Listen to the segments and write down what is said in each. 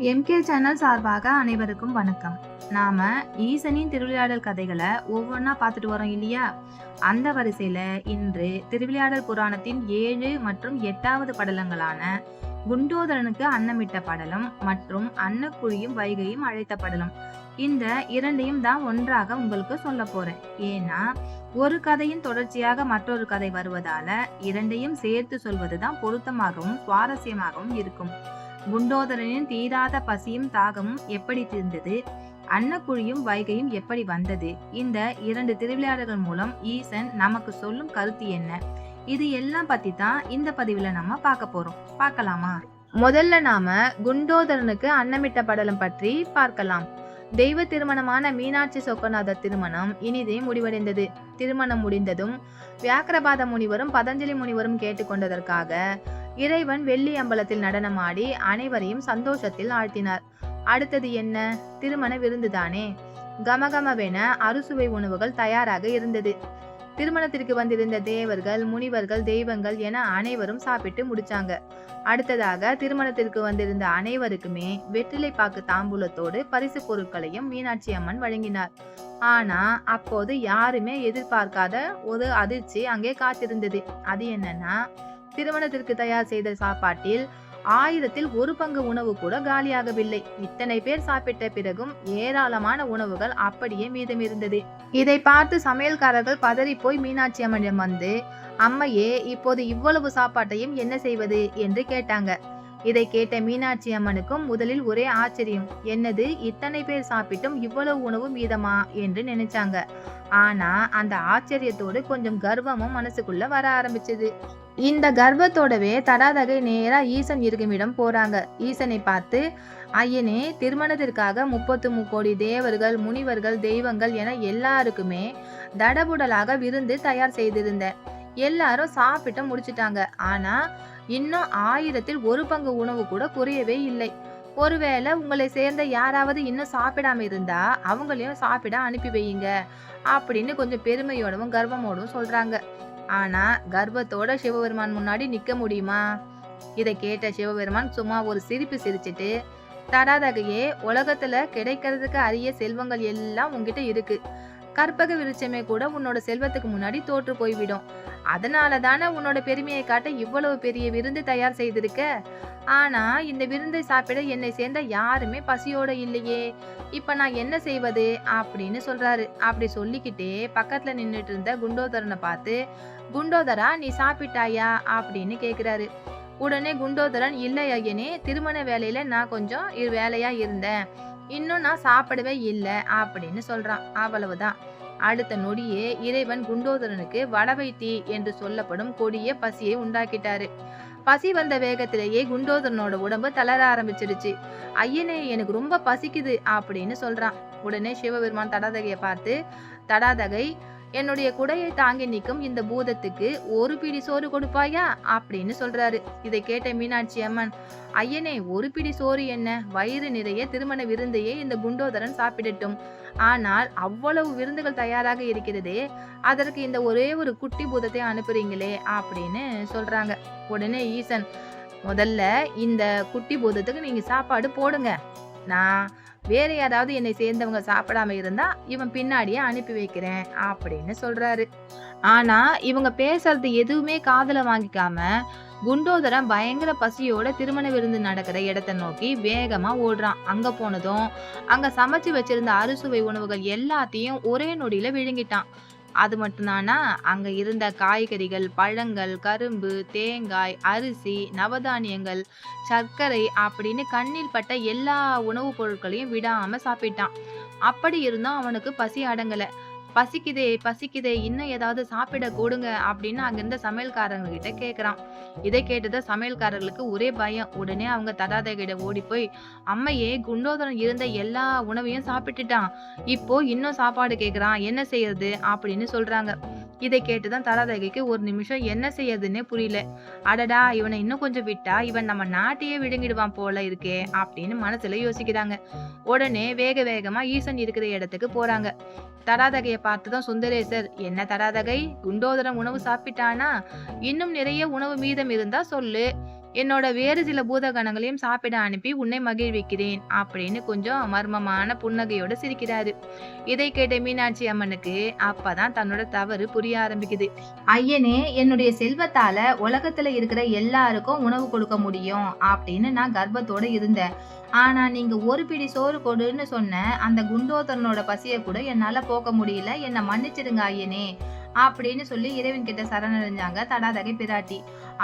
MK channel சார்பாக அனைவருக்கும் வணக்கம். நாம ஈசனின் திருவிளையாடல் கதைகளை ஒவ்வொன்றா பார்த்துட்டு வரோம் இல்லையா? அந்த வரிசையில இன்று திருவிளையாடல் புராணத்தின் 7 மற்றும் 8வது படலங்களான குண்டோதரனுக்கு அன்னமிட்ட படலம் மற்றும் அன்னக்குழியும் வைகையும் அழைத்த படலம், இந்த இரண்டையும் தான் ஒன்றாக உங்களுக்கு சொல்ல போறேன். ஏன்னா ஒரு கதையின் தொடர்ச்சியாக மற்றொரு கதை வருவதால இரண்டையும் சேர்த்து சொல்வதுதான் பொருத்தமாகவும் சுவாரஸ்யமாகவும் இருக்கும். குண்டோதரனின் தீராத பசியும் தாகமும் எப்படி தீர்ந்தது, அன்னக்குழியும் வைகையும் எப்படி வந்தது, இந்த 2 திருவிளையாடல்கள் மூலம் ஈசன் நமக்கு சொல்லும் கருத்து என்ன, இது எல்லாம் பத்தி தான் இந்த பதிவுல நம்ம பார்க்க போறோம். பார்க்கலாமா? முதல்ல நாம குண்டோதரனுக்கு அன்னமிட்ட படலம் பற்றி பார்க்கலாம். தெய்வ திருமணமான மீனாட்சி சொக்கநாதர் திருமணம் இனிதே முடிவடைந்தது. திருமணம் முடிந்ததும் வியாக்கிரபாத முனிவரும் பதஞ்சலி முனிவரும் கேட்டுக்கொண்டதற்காக இறைவன் வெள்ளி அம்பலத்தில் நடனமாடி அனைவரையும் சந்தோஷத்தில் ஆழ்த்தினார். அடுத்தது என்ன? திருமண விருந்துதானே. கமகமவென அறுசுவை உணவுகள் தயாராக இருந்தது. திருமணத்திற்கு வந்திருந்த தேவர்கள், முனிவர்கள், தெய்வங்கள் என அனைவரும் சாப்பிட்டு முடிச்சாங்க. அடுத்ததாக திருமணத்திற்கு வந்திருந்த அனைவருக்குமே வெற்றிலை பாக்கு தாம்பூலத்தோடு பரிசு பொருட்களையும் மீனாட்சி அம்மன் வழங்கினார். ஆனா அப்போது யாருமே எதிர்பார்க்காத ஒரு அதிர்ச்சி அங்கே காத்திருந்தது. அது என்னன்னா, திருமணத்திற்கு தயார் செய்த சாப்பாட்டில் 1000ல் 1 பங்கு உணவு கூட காலியாகவில்லை. இத்தனை பேர் சாப்பிட்ட பிறகும் ஏராளமான உணவுகள் அப்படியே மீதம் இருந்தது. இதை பார்த்து சமையல்காரர்கள் பதறி போய் மீனாட்சி அம்மனிடம் வந்து, அம்மையே, இப்போது இவ்வளவு சாப்பாட்டையும் என்ன செய்வது என்று கேட்டாங்க. இதை கேட்ட மீனாட்சி அம்மனுக்கும் முதலில் ஒரே ஆச்சரியம். என்னது, இத்தனை பேர் சாப்பிட்டும் இவ்வளவு உணவு மீதமா என்று நினைச்சாங்க. ஆனா அந்த ஆச்சரியத்தோடு கொஞ்சம் கர்வமும் மனசுக்குள்ள வர ஆரம்பிச்சது. இந்த கர்வத்தோடவே தடாதகை நேரா ஈசன் இருக்குமிடம் போறாங்க. ஈசனை பார்த்து, ஐயனே, திருமணத்திற்காக 33 கோடி தேவர்கள், முனிவர்கள், தெய்வங்கள் என எல்லாருக்குமே தடபுடலாக விருந்து தயார் செய்திருந்தேன். எல்லாரும் சாப்பிட்டு முடிச்சிட்டாங்க. ஆனா இன்னும் 1000ல் 1 பங்கு உணவு கூட குறையவே இல்லை. ஒருவேளை உங்களை சேர்ந்த யாராவது இன்னும் சாப்பிடாம இருந்தா அவங்களையும் சாப்பிட அனுப்பி வையுங்க அப்படின்னு கொஞ்சம் பெருமையோடவும் கர்வமோடவும் சொல்றாங்க. ஆனா கர்வத்தோட சிவபெருமான் முன்னாடி நிக்க முடியுமா? இதை கேட்ட சிவபெருமான் சும்மா ஒரு சிரிப்பு சிரிச்சிட்டு, தடாதகையே, உலகத்துல கிடைக்கிறதுக்கு அரிய செல்வங்கள் எல்லாம் உன்கிட்ட இருக்கு. கற்பக விருட்சமே கூட உன்னோட செல்வத்துக்கு முன்னாடி தோற்று போய்விடும். அதனால தானே உன்னோட பெருமையை காட்ட இவ்வளவு பெரிய விருந்து தயார் செய்திருக்க. ஆனா இந்த விருந்தை சாப்பிட என்னை சேர்ந்த யாருமே பசியோட இல்லையே. இப்ப நான் என்ன செய்வது அப்படின்னு சொல்றாரு. அப்படி சொல்லிக்கிட்டே பக்கத்துல நின்றுட்டு இருந்த குண்டோதரனை பார்த்து, குண்டோதரா, நீ சாப்பிட்டாயா அப்படின்னு கேக்குறாரு. உடனே குண்டோதரன், இல்லை ஐயனே, திருமண வேலையில நான் கொஞ்சம் வேலையா இருந்தேன், இன்னும் நான் சாப்பிடவே இல்லை அப்படின்னு சொல்றான். அவ்வளவுதான். அடுத்த நொடியே இறைவன் குண்டோதரனுக்கு வடவைத்தி என்று சொல்லப்படும் கொடிய பசியை உண்டாக்கிட்டாரு. பசி வந்த வேகத்திலேயே குண்டோதரனோட உடம்பு தளர ஆரம்பிச்சிருச்சு. ஐயனே, எனக்கு ரொம்ப பசிக்குது அப்படின்னு சொல்றான். உடனே சிவபெருமான் தடாதகையை பார்த்து, தடாதகை, என்னுடைய குடையை தாங்கி நிற்கும் இந்த பூதத்துக்கு 1 பிடி சோறு கொடுப்பாயா அப்படின்னு சொல்றாரு. இதை கேட்ட மீனாட்சி அம்மன், ஐயனே, 1 பிடி சோறு என்ன, வயிறு நிறைய திருமண விருந்தையே இந்த குண்டோதரன் சாப்பிடட்டும். ஆனால் அவ்வளவு விருந்துகள் தயாராக இருக்கிறதே, அதற்கு இந்த ஒரே ஒரு குட்டி பூதத்தை அனுப்புறீங்களே அப்படின்னு சொல்றாங்க. உடனே ஈசன், முதல்ல இந்த குட்டி பூதத்துக்கு நீங்க சாப்பாடு போடுங்க. நான் வேற யாராவது என்னை சேர்ந்தவங்க சாப்பிடாம இருந்தா இவன் பின்னாடியே அனுப்பி வைக்கிறேன் அப்படின்னு சொல்றாரு. ஆனா இவங்க பேசுறது எதுவுமே காதுல வாங்கிக்காம குண்டோதரன் பயங்கர பசியோட திருமண விருந்து நடக்கிற இடத்தை நோக்கி வேகமா ஓடுறான். அங்க போனதும் அங்க சமைச்சு வச்சிருந்த அறுசுவை உணவுகள் எல்லாத்தையும் ஒரே நொடியில விழுங்கிட்டான். அது மட்டும்தானா, அங்க இருந்த காய்கறிகள், பழங்கள், கரும்பு, தேங்காய், அரிசி, நவதானியங்கள், சர்க்கரை அப்படின்னு கண்ணில் பட்ட எல்லா உணவுப் பொருட்களையும் விடாம சாப்பிட்டான். அப்படி இருந்தும் அவனுக்கு பசி அடங்கல. பசிக்குதே பசிக்குதே, இன்னும் ஏதாவது சாப்பிட கொடுங்க அப்படின்னு அங்கிருந்த சமையல்காரங்க கிட்ட கேக்குறான். இதை கேட்டத சமையல்காரர்களுக்கு ஒரே பயம். உடனே அவங்க தடாதகிட்ட ஓடி போய், அம்மையே, குண்டோதரன் இருந்த எல்லா உணவையும் சாப்பிட்டுட்டான், இப்போ இன்னும் சாப்பாடு கேக்குறான், என்ன செய்யறது அப்படின்னு சொல்றாங்க. இதை கேட்டுதான் தடாதகைக்கு ஒரு நிமிஷம் என்ன செய்யறதுன்னே புரியல. அடடா, இவனை இன்னும் கொஞ்சம் விட்டா இவன் நம்ம நாட்டையே விழுங்கிடுவான் போல இருக்கே அப்படின்னு மனசுல யோசிக்கிறாங்க. உடனே வேக வேகமா ஈசன் இருக்கிற இடத்துக்கு போறாங்க. தடாதகையை பார்த்துதான் சுந்தரேசர், என்ன தடாதகை, குண்டோதரன் உணவு சாப்பிட்டானா? இன்னும் நிறைய உணவு மீதம் இருந்தா சொல்லு, என்னோட வேறு சில பூதகணங்களையும் சாப்பிட அனுப்பி உன்னை மகிழ்விக்கிறேன் அப்படின்னு கொஞ்சம் மர்மமான புன்னகையோட சிரிக்கிறாரு. இதை கேட்ட மீனாட்சி அம்மனுக்கு அப்பதான் தன்னோட தவறு புரிய ஆரம்பிக்குது. ஐயனே, என்னுடைய செல்வத்தால உலகத்துல இருக்கிற எல்லாருக்கும் உணவு கொடுக்க முடியும் அப்படின்னு நான் கர்ப்பத்தோட இருந்தேன். ஆனா நீங்க ஒரு பிடி சோறு கொடுன்னு சொன்ன அந்த குண்டோதரனோட பசிய கூட என்னால போக்க முடியல. என்னை மன்னிச்சிடுங்க ஐயனே அப்படின்னு சொல்லி இறைவன் கிட்ட சரணடைஞ்சாங்க தடாதகை பிராட்டி.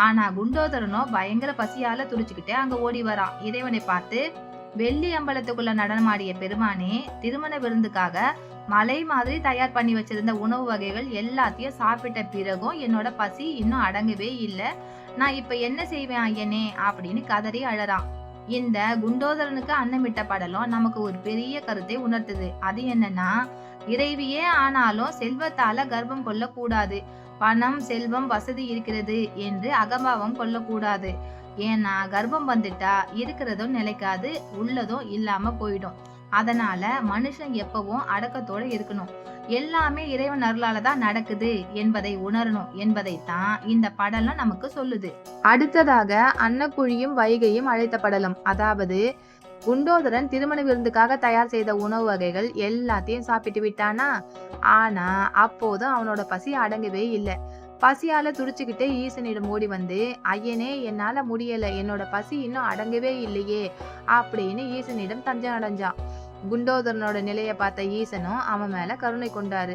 ஆனா குண்டோதரனோ பயங்கர பசியால துடிச்சுக்கிட்டே அங்க ஓடி வரான். இறைவனை பார்த்து, வெள்ளி அம்பலத்துக்குள்ள நடனமாடிய பெருமானே, திருமண விருந்துக்காக மலை மாதிரி தயார் பண்ணி வச்சிருந்த உணவு வகைகள் எல்லாத்தையும் சாப்பிட்ட பிறகும் என்னோட பசி இன்னும் அடங்கவே இல்லை. நான் இப்ப என்ன செய்வேன் ஐயனே அப்படின்னு கதறி அழறான். இந்த குண்டோதரனுக்கு அன்னமிட்ட படலம் நமக்கு ஒரு பெரிய கருத்தை உணர்த்துது. அது என்னன்னா, இறைவியே ஆனாலும் செல்வத்தால கர்ப்பம் கொள்ளக்கூடாது. பணம், செல்வம், வசதி இருக்கிறது என்று அகம்பாவம் கொள்ளக்கூடாது. ஏன்னா கர்ப்பம் வந்துட்டா இருக்கிறதும் நிலைக்காது, உள்ளதும் இல்லாம போயிடும். அதனால மனுஷன் எப்பவும் அடக்கத்தோட இருக்கணும். எல்லாமே இறைவன் அருளால தான் நடக்குது என்பதை உணரணும் என்பதைத்தான் இந்த படலம் நமக்கு சொல்லுது. அடுத்ததாக அன்னக்குழியும் வைகையும் அழைத்த படலம். அதாவது குண்டோதரன் திருமண விருந்துக்காக தயார் செய்த உணவு வகைகள் எல்லாத்தையும் சாப்பிட்டு விட்டானா. ஆனா அப்போதும் அவனோட பசி அடங்கவே இல்லை. பசியால துடிச்சுக்கிட்டே ஈசனிடம் ஓடி வந்து, ஐயனே, என்னால முடியல, என்னோட பசி இன்னும் அடங்கவே இல்லையே அப்படின்னு ஈசனிடம் தஞ்சம் அடைஞ்சான். குண்டோதரனோட நிலைய பார்த்த ஈசனும் அவன் மேல கருணை கொண்டாரு.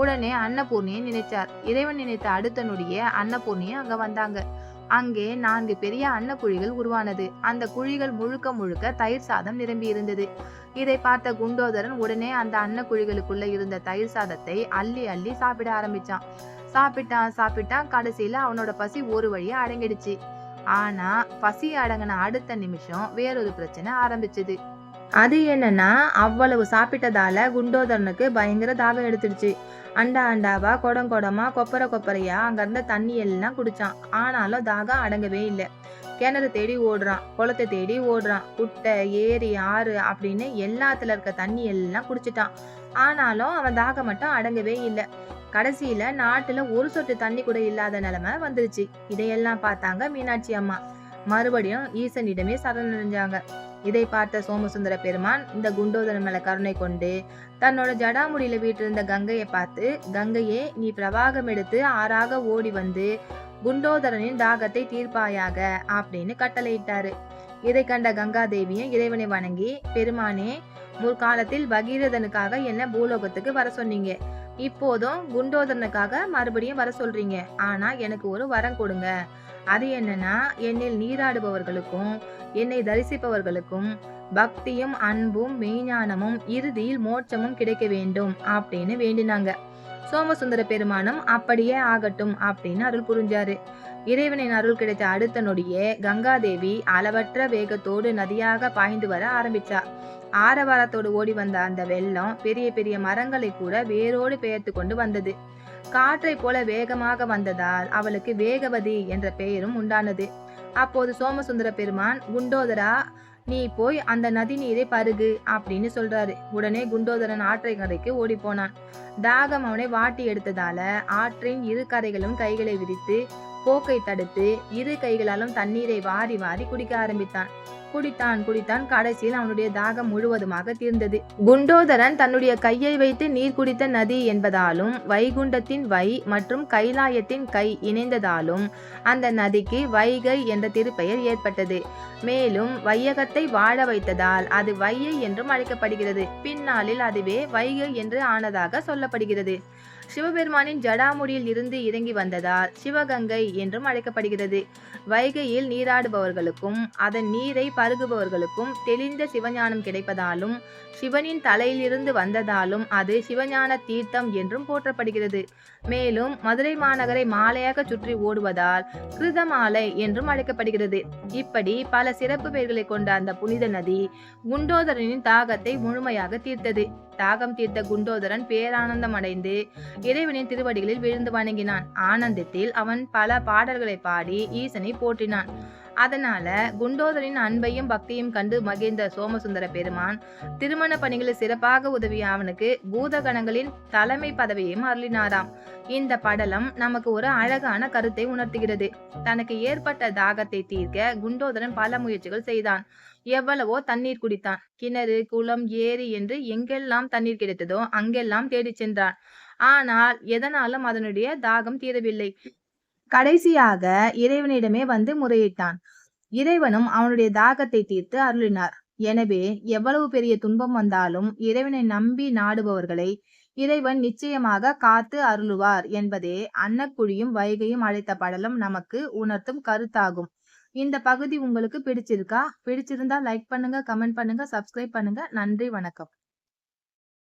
உடனே அன்னபூர்ணியை நினைச்சார். இறைவன் நினைத்த அடுத்த நொடியே அன்னபூர்ணியை அங்க வந்தாங்க. அங்கே 4 பெரிய அன்னக்குழிகள் உருவானது. அந்த குழிகள் முழுக்க முழுக்க தயிர் சாதம் நிரம்பி இருந்தது. இதை பார்த்த குண்டோதரன் உடனே அந்த அன்னக்குழிகளுக்குள்ள இருந்த தயிர் சாதத்தை அள்ளி அள்ளி சாப்பிட ஆரம்பிச்சான். சாப்பிட்டான். கடைசியில அவனோட பசி ஒரு வழியா அடங்கிடுச்சு. ஆனா பசி அடங்கின அடுத்த நிமிஷம் வேறொரு பிரச்சனை ஆரம்பிச்சது. அது என்னன்னா, அவ்வளவு சாப்பிட்டதால குண்டோதரனுக்கு பயங்கர தாகம் எடுத்துடுச்சு. அண்டாவா, குடமா, கொப்பரையா அங்க இருந்த தண்ணி எல்லாம் குடிச்சான். ஆனாலும் தாகம் அடங்கவே இல்லை. கிணறு தேடி ஓடுறான், குளத்தை தேடி ஓடுறான், குட்டை, ஏரி, ஆறு அப்படின்னு எல்லாத்துல இருக்க தண்ணி எல்லாம் குடிச்சிட்டான். ஆனாலும் அவன் தாகம் மட்டும் அடங்கவே இல்லை. கடைசியில நாட்டுல ஒரு சொட்டு தண்ணி கூட இல்லாத நிலைமை வந்துருச்சு. இதையெல்லாம் பார்த்தாங்க மீனாட்சி அம்மா. மறுபடியும் ஈசனிடமே சரணடைஞ்சாங்க. இதை பார்த்த சோமசுந்தர பெருமான் இந்த குண்டோதரன் மேல கருணை கொண்டு தன்னோட ஜடாமுடியில வீட்டிருந்த கங்கையை பார்த்து, கங்கையே, நீ பிரவாகம் எடுத்து ஆறாக ஓடி வந்து குண்டோதரனின் தாகத்தை தீர்ப்பாயாக அப்படின்னு கட்டளையிட்டாரு. இதை கண்ட கங்காதேவியும் இறைவனை வணங்கி, பெருமானே, முற்காலத்தில் பகீரதனுக்காக என்ன பூலோகத்துக்கு வர சொன்னீங்க. இப்போதும் குண்டோதரனுக்காக மறுபடியும் வர சொல்றீங்க. ஆனா எனக்கு ஒரு வரம் கொடுங்க. அது என்னன்னா, என்னில் நீராடுபவர்களுக்கும் என்னை தரிசிப்பவர்களுக்கும் பக்தியும் அன்பும் மெய்ஞானமும் இறுதியில் மோட்சமும் கிடைக்க வேண்டும் அப்படின்னு வேண்டினாங்க. சோமசுந்தர பெருமானும் அப்படியே ஆகட்டும் அப்படின்னு அருள் புரிஞ்சாரு. இறைவனின் அருள் கிடைத்த அடுத்த நொடியே கங்காதேவி அளவற்ற வேகத்தோடு நதியாக பாய்ந்து வர ஆரம்பிச்சா. ஆரவாரத்தோடு ஓடி வந்த அந்த வெள்ளம் பெரிய பெரிய மரங்களை கூட வேரோடு பெயர்த்து கொண்டு வந்தது. காற்றை போல வேகமாக வந்ததால் அவளுக்கு வேகவதி என்ற பெயரும் உண்டானது. அப்போது சோமசுந்தர பெருமான், குண்டோதரா, நீ போய் அந்த நதி நீரை பருகு அப்படின்னு சொல்றாரு. உடனே குண்டோதரன் ஆற்றை கரைக்கு ஓடி போனான். தாகம் அவனை வாட்டி எடுத்ததால ஆற்றின் இரு கரைகளும் கைகளை விரித்து போக்கை தடுத்து இரு கைகளாலும் தண்ணீரை வாரி வாரி குடிக்க ஆரம்பித்தான். குடித்தான். கடைசியில் அவனுடைய தாகம் முழுவதுமாக தீர்ந்தது. குண்டோதரன் தன்னுடைய கையை வைத்து நீர் குடித்த நதி என்பதாலும் வைகுண்டத்தின் வை மற்றும் கைலாயத்தின் கை இணைந்ததாலும் அந்த நதிக்கு வைகை என்ற திருப்பெயர் ஏற்பட்டது. மேலும் வையகத்தை வாழ வைத்ததால் அது வையை என்றும் அழைக்கப்படுகிறது. பின்னாளில் அதுவே வைகை என்று ஆனதாக சொல்லப்படுகிறது. சிவபெருமானின் ஜடாமுடியில் இருந்து இறங்கி வந்ததால் சிவகங்கை என்றும் அழைக்கப்படுகிறது. வைகையில் நீராடுபவர்களுக்கும் அதன் நீரை பருகுபவர்களுக்கும் தெளிந்த சிவஞானம் கிடைப்பதாலும் சிவனின் தலையிலிருந்து வந்ததாலும் அது சிவஞான தீர்த்தம் என்றும் போற்றப்படுகிறது. மேலும் மதுரை மாநகரை மாலையாக சுற்றி ஓடுவதால் கிருதமாலை என்றும் அழைக்கப்படுகிறது. இப்படி பல சிறப்பு பெயர்களை கொண்ட அந்த புனித நதி குண்டோதரனின் தாகத்தை முழுமையாக தீர்த்தது. தாகம் தீர்த்த குண்டோதரன் பேரானந்தம் அடைந்து இறைவனின் திருவடிகளில் விழுந்து வணங்கினான். ஆனந்தத்தில் அவன் பல பாடல்களை பாடி ஈசனை போற்றினான். அதனால குண்டோதரின் அன்பையும் பக்தியும் கண்டு மகிழ்ந்த சோமசுந்தர பெருமான் திருமண பணிகளில் சிறப்பாக உதவிய அவனுக்கு பூதகணங்களின் தலைமை பதவியையும் அருளினாராம். இந்த படலம் நமக்கு ஒரு அழகான கருத்தை உணர்த்துகிறது. தனக்கு ஏற்பட்ட தாகத்தை தீர்க்க குண்டோதரன் பல முயற்சிகள் செய்தான். எவ்வளவோ தண்ணீர் குடித்தான். கிணறு, குளம், ஏரி என்று எங்கெல்லாம் தண்ணீர் கிடைத்ததோ அங்கெல்லாம் தேடிச் சென்றான். ஆனால் எதனாலும் அதனுடைய தாகம் தீரவில்லை. கடைசியாக இறைவனிடமே வந்து முறையிட்டான். இறைவனும் அவனுடைய தாகத்தை தீர்த்து அருளினார். எனவே எவ்வளவு பெரிய துன்பம் வந்தாலும் இறைவனை நம்பி நாடுபவர்களை இறைவன் நிச்சயமாக காத்து அருளுவார் என்பதே அன்னக்குழியும் வைகையும் அழைத்த படலம் நமக்கு உணர்த்தும் கருத்தாகும். இந்த பகுதி உங்களுக்கு பிடிச்சிருக்கா? பிடிச்சிருந்தா லைக் பண்ணுங்க, கமெண்ட் பண்ணுங்க, சப்ஸ்கிரைப் பண்ணுங்க. நன்றி, வணக்கம்.